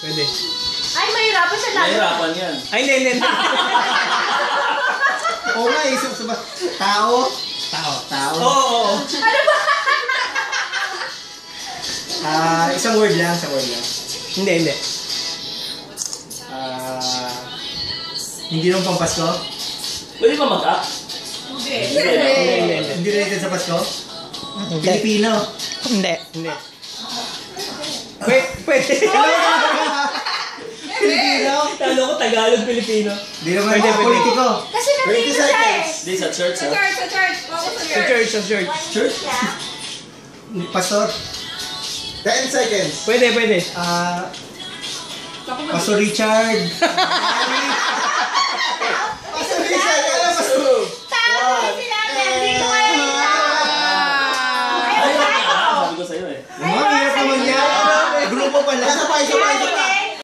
Pwede. Ay, mahirapan siya lalo. Mahirapan yan. Ay, hindi. Oo nga, isip sa ba? Tao. Oo. Ano ba? Isang word lang. Hindi. Hindi naman pang Pasko? Pwede ba mag-up? Hindi. Hindi related sa Pasko? Pilipino. Hindi. Pwede. Pilipino? Talo ko Tagalog-Pilipino. Hindi naman mga politiko. Kasi nandito siya eh. Hindi, sa church, Sa ha? church. Focus sa church. Sa church. Church? Pastor? 10 seconds. Pwede. Pastor Richard. Pastor Richard, alam mo. Tama sila. Dito kayo dito. Ay, sabi ko sa'yo eh. Mga hirap naman yan. Grupo pala. Isa pa.